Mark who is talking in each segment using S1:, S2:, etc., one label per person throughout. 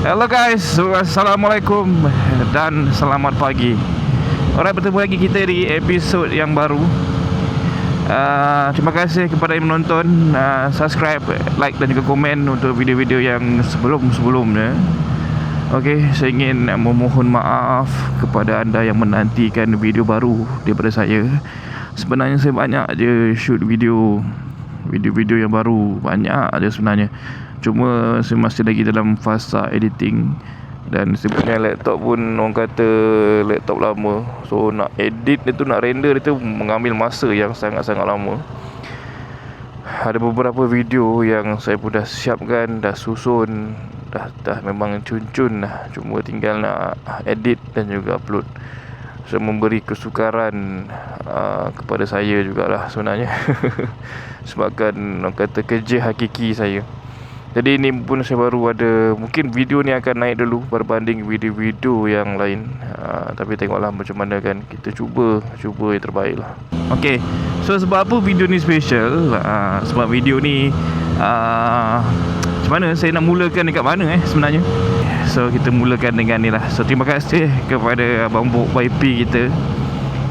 S1: Hello guys, Assalamualaikum dan selamat pagi. Alright, bertemu lagi kita di episod yang baru. Terima kasih kepada yang menonton, subscribe, like dan juga komen untuk video-video yang sebelum-sebelumnya. Okey, saya ingin memohon maaf kepada anda yang menantikan video baru daripada saya. Sebenarnya saya banyak je shoot video yang baru, banyak je sebenarnya. Cuma saya masih lagi dalam fasa editing. Dan saya punya laptop pun orang kata laptop lama. So nak edit dia tu, nak render dia tu mengambil masa yang sangat-sangat lama. Ada beberapa video yang saya pun dah siapkan, dah susun, dah memang cun-cun lah. Cuma tinggal nak edit dan juga upload. So memberi kesukaran kepada saya jugalah sebenarnya. Sebabkan orang kata kerja hakiki saya. Jadi ini pun saya baru ada, mungkin video ni akan naik dulu berbanding video-video yang lain. Tapi tengoklah macam mana kan. Kita cuba yang terbaik lah. Okay, so sebab apa video ni special? Sebab video ni macam mana saya nak mulakan dekat mana sebenarnya. So kita mulakan dengan ni lah. So terima kasih kepada Abang Bok YP kita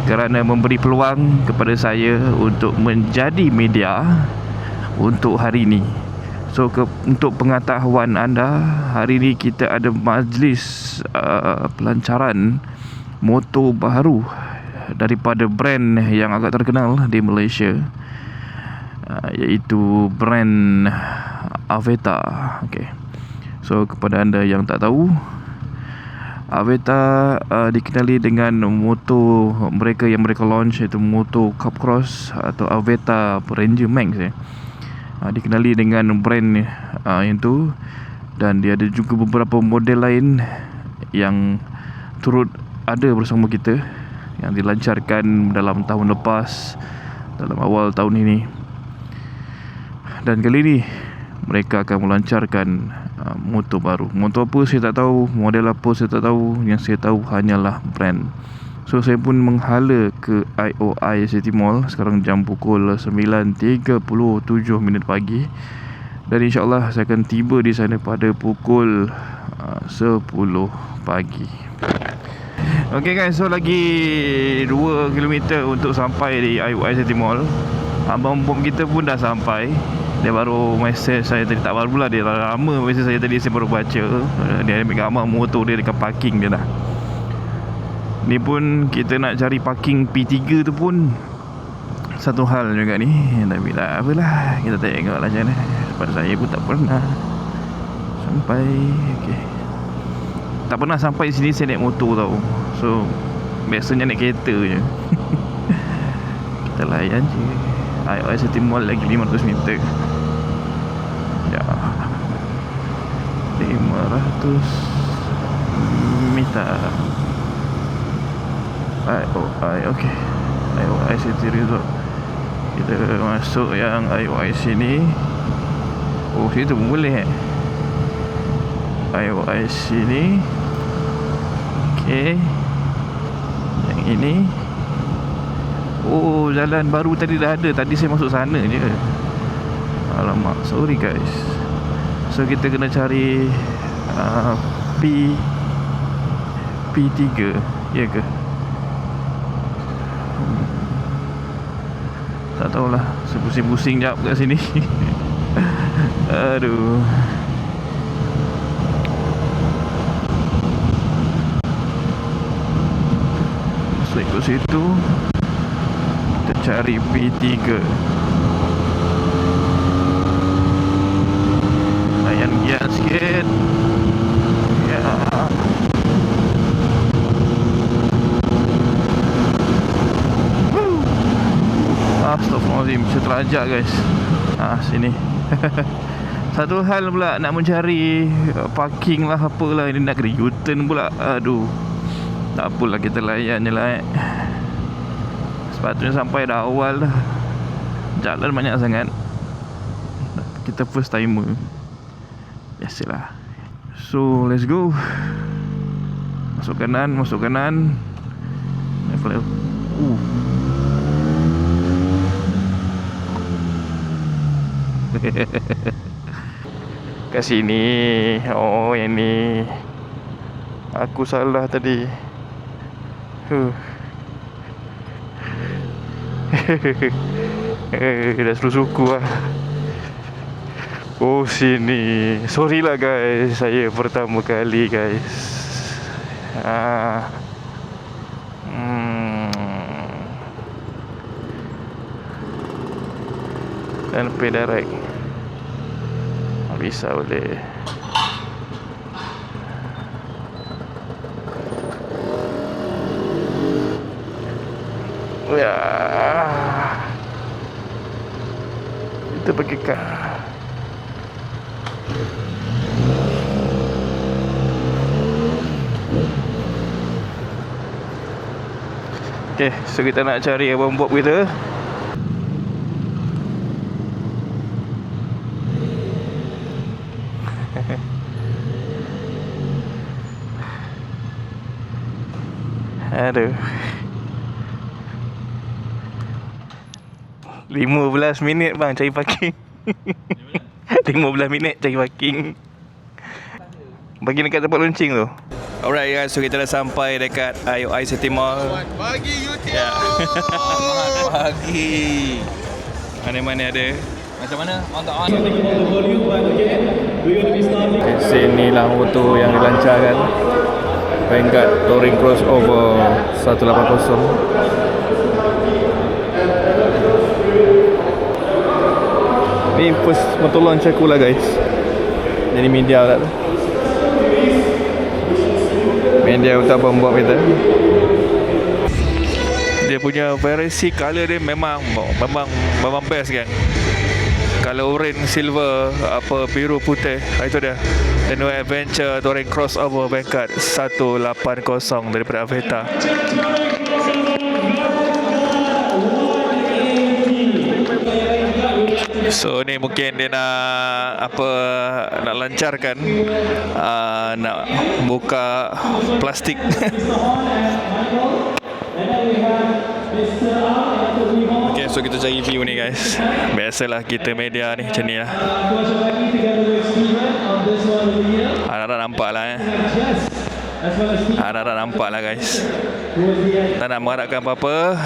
S1: kerana memberi peluang kepada saya untuk menjadi media untuk hari ni. So untuk pengetahuan anda, hari ni kita ada majlis pelancaran motor baru daripada brand yang agak terkenal di Malaysia, iaitu brand Aveta. Okay. So kepada anda yang tak tahu, Aveta dikenali dengan motor mereka yang mereka launch, iaitu motor Cup Cross atau Aveta Ranger Max dikenali dengan brand yang tu. Dan dia ada juga beberapa model lain yang turut ada bersama kita, yang dilancarkan dalam tahun lepas, dalam awal tahun ini. Dan kali ni mereka akan melancarkan motor baru. Motor apa saya tak tahu, model apa saya tak tahu. Yang saya tahu hanyalah brand. So saya pun menghala ke IOI City Mall sekarang jam pukul 9.37 pagi. Dan insyaAllah saya akan tiba di sana pada pukul 10 pagi. Okay guys, so lagi 2 km untuk sampai di IOI City Mall. Abang bom kita pun dah sampai. Dia baru message saya tadi, tak baru pula, dia dah lama message saya tadi, saya baru baca. Dia ambil gambar motor dia dekat parking dia dah. Ni pun kita nak cari parking P3 tu pun satu hal juga ni. Tapi tak apalah, kita tengok lah macam mana. Pada saya pun tak pernah sampai. Okay, tak pernah sampai sini saya naik motor tau. So biasanya naik kereta je. Kita layan je. IOI City Mall lagi 500 meter. Ya, 500 meter. IOI, okay, IOI City Resort. Kita masuk yang IOI sini. Oh, situ pun boleh IOI sini. Okay, yang ini. Oh, jalan baru tadi dah ada. Tadi saya masuk sana je. Alamak, sorry guys. So kita kena cari P3, ya ke? Tak tahulah, saya pusing-pusing jap kat sini. Aduh. Masuk ikut situ. Kita cari P3. Layan giat sikit. Ya. Astagfirullahaladzim, saya terajak guys. Sini. Satu hal pula nak mencari parking lah, apalah. Ini nak kena U-turn pula. Aduh. Tak apalah, kita layan je lah Sepatutnya sampai dah awal dah. Jalan banyak sangat. Kita first timer. Biasalah. So let's go. Masuk kanan. Level. kat sini. Oh, yang ni. Aku salah tadi. Dah suku lah. Oh, sini. Sorry lah guys, saya pertama kali guys. Dan pay direct. Bisa boleh. Ya. Kita pergi ke Okay, so kita nak cari abang Bob kita. Aduh. 15 minit bang cari parking. 15 minit cari parking. Bagi dekat tempat launching tu. Alright guys, so kita dah sampai dekat IOI City Mall.
S2: Selamat pagi YouTube.
S1: Ya.
S2: Selamat pagi.
S1: Mana-mana ada.
S2: Macam mana? On the on.
S1: Okay, sinilah motor yang dilancarkan. Vanguard Touring Crossover 180. Ni first motor launch aku lah guys. Jadi media lah tu. Media untuk abang buat kita. Dia punya variasi color dia memang best kan. Color orange, silver, apa biru, putih. Itu dia. The New Adventure Touring Crossover Vanguard 180 daripada Aveta. So ni mungkin dia nak lancarkan nak buka plastik. Okay, so kita cari view ni guys. Biasalah kita media ni macam ni lah. Harap nampak lah Harap nampak lah guys. Tak nak mengharapkan apa-apa.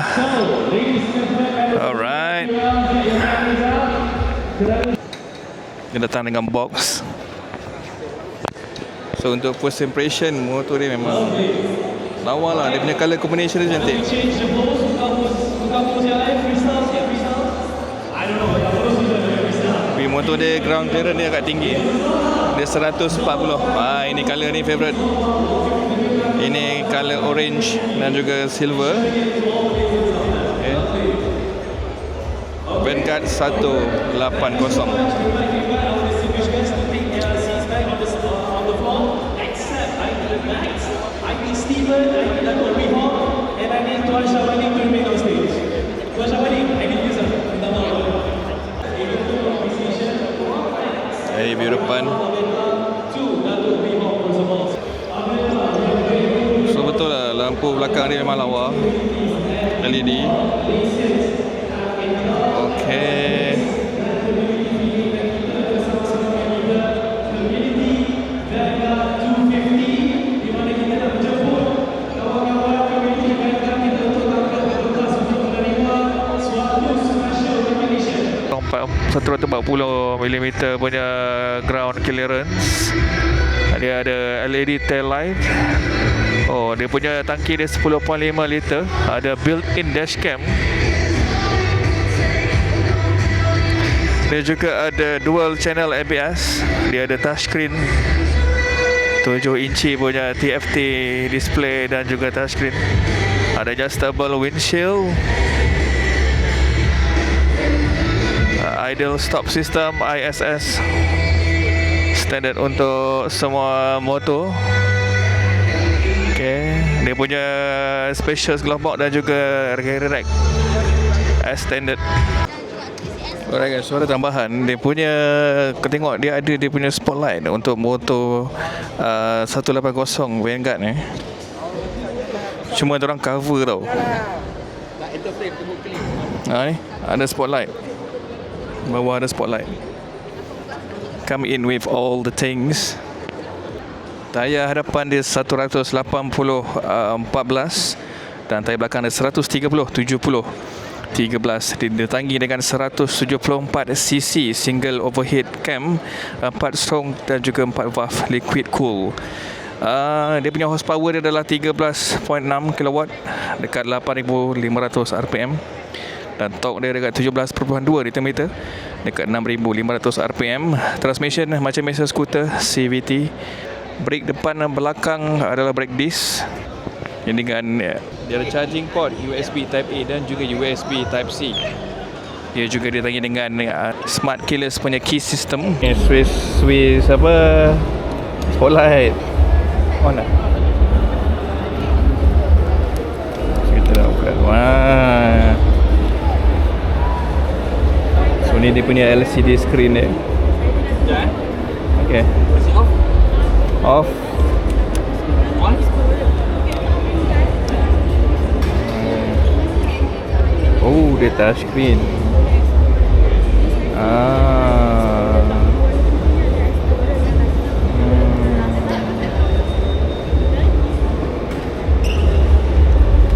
S1: Alright. Dia datang dengan box. So untuk first impression, motor dia memang lawa lah. Dia punya colour combination dia cantik. Motor dia ground clearance dia agak tinggi. Dia 140. Ini colour ni favourite. Ini colour orange dan juga silver. Okay. Vanguard 180. Ini view depan. So betul lah, lampu belakang dia memang lawa, LED. Okay. Satu 140mm punya ground clearance. Dia ada LED tail light. Oh, dia punya tangki dia 10.5 liter. Ada built-in dashcam. Dia juga ada dual channel ABS. Dia ada touchscreen 7 inci punya TFT display dan juga touchscreen. Ada adjustable windshield. Idle stop system ISS standard untuk semua motor. Okay, dia punya spacious glove box dan juga carry rack as standard. Alright guys, suara tambahan. Dia punya, kau tengok dia ada dia punya spotlight untuk motor 180 Vanguard ni. Cuma dia orang cover tau. Ni ada spotlight. Bawah ada spotlight. come in with all the things. Tayar hadapan dia 180 14 dan tayar belakang dia 130 70 13. Ditangi dengan 174cc single overhead cam, 4 strong dan juga 4 valve liquid cool. Dia punya horsepower dia adalah 13.6 kW dekat 8,500 RPM, dan torque dia dekat 17.2 Nm dekat 6,500 RPM. Transmission macam biasa skuter CVT. Brake depan dan belakang adalah brake disc. Ini dengan dia ada charging port USB Type A dan juga USB Type C. Dia juga ditangi dengan Smart Keyless punya key system. Swiss apa, spotlight on tak? Kita nak buka. Wah. So ni dia punya LCD screen dia. Okay. Off. Oh, dia touch screen.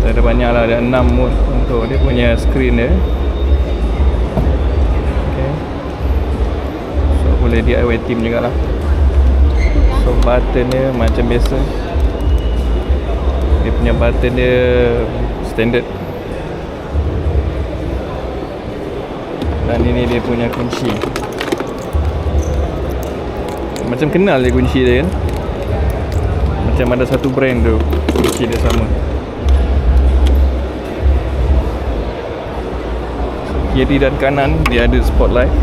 S1: Ada banyak lah, ada 6 mode untuk dia punya screen dia. Okay. So boleh DIY team jugalah. So button dia macam biasa. Dia punya button dia standard. Dan ini dia punya kunci. Macam kenal je kunci dia kan. Macam ada satu brand tu kunci dia sama. Kiri dan kanan dia ada spotlight.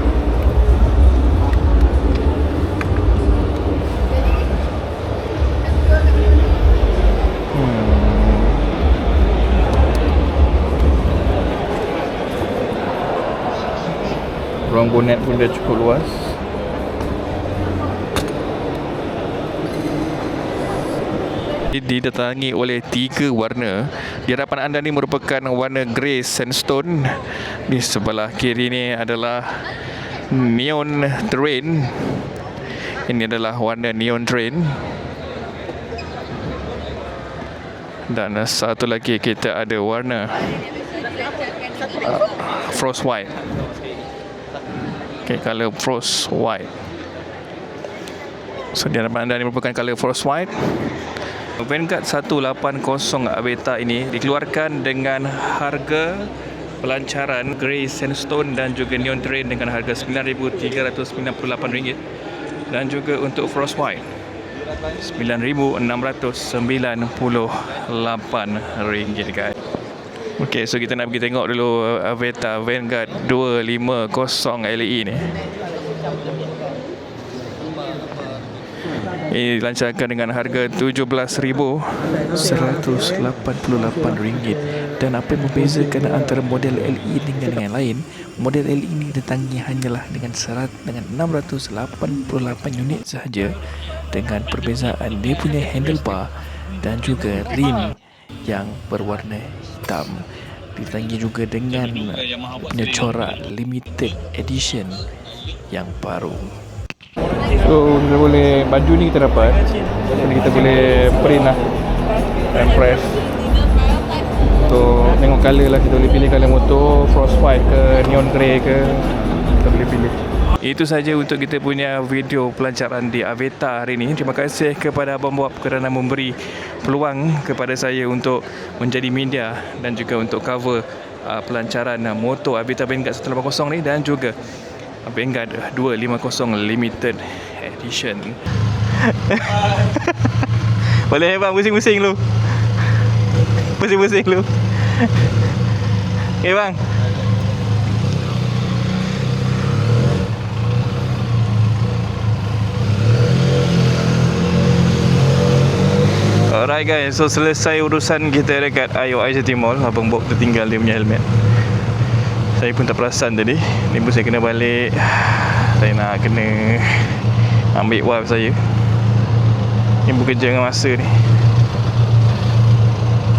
S1: Ruang bonet pun dah cukup luas. Didatangi oleh 3 warna. Di hadapan anda ni merupakan warna grey sandstone. Di sebelah kiri ni adalah neon terrain. Ini adalah warna neon terrain. Dan satu lagi kita ada warna frost white. Okay, color frost white. So di hadapan anda ini merupakan color frost white. Vanguard 180 Avetta ini dikeluarkan dengan harga pelancaran grey sandstone dan juga neon terrain dengan harga RM9,398, dan juga untuk frost white RM9,698 guys. Okey, so kita nak pergi tengok dulu Avetta Vanguard 250 LE ni. Ini dilancarkan dengan harga RM17,188. Dan apa yang membezakan antara model LE dengan yang lain, model LE ini ditangi hanyalah dengan 688 unit sahaja, dengan perbezaan dia punya handlebar dan juga rim yang berwarna hitam. Ditangi juga dengan punya corak limited edition yang baru. So kita boleh, baju ni kita dapat, jadi kita boleh print lah dan press. So tengok colour lah, kita boleh pilih colour motor, frost white ke neon grey ke, kita boleh pilih. Itu saja untuk kita punya video pelancaran di Avetta hari ini. Terima kasih kepada Abang Bob kerana memberi peluang kepada saya untuk menjadi media dan juga untuk cover pelancaran motor Avetta Vanguard 180 ni, dan juga Vanguard 250 Limited Edition. Boleh bang, pusing-pusing lu. Pusing-pusing lu. Okay bang. Alright guys, so selesai urusan kita dekat IOI City Mall. Abang Bob tertinggal dia punya helmet. Saya pun tak perasan tadi. Ni pun saya kena balik. Saya nak kena ambil wife saya. Ni bekerja dengan masa ni.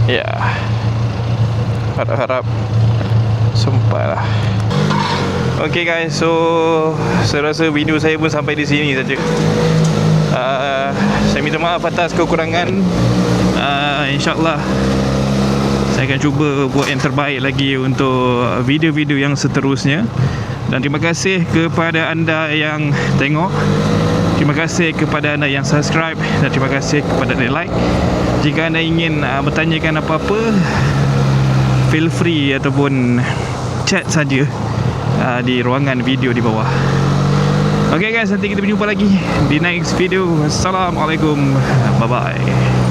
S1: Ya, harap-harap sempat lah. Okay guys, so saya rasa video saya pun sampai di sini saja. Saya minta maaf atas kekurangan. InsyaAllah saya akan cuba buat yang terbaik lagi untuk video-video yang seterusnya. Dan terima kasih kepada anda yang tengok. Terima kasih kepada anda yang subscribe. Dan terima kasih kepada anda yang like. Jika anda ingin bertanyakan apa-apa, feel free ataupun chat saja di ruangan video di bawah. Okay guys, nanti kita berjumpa lagi di next video. Assalamualaikum. Bye bye.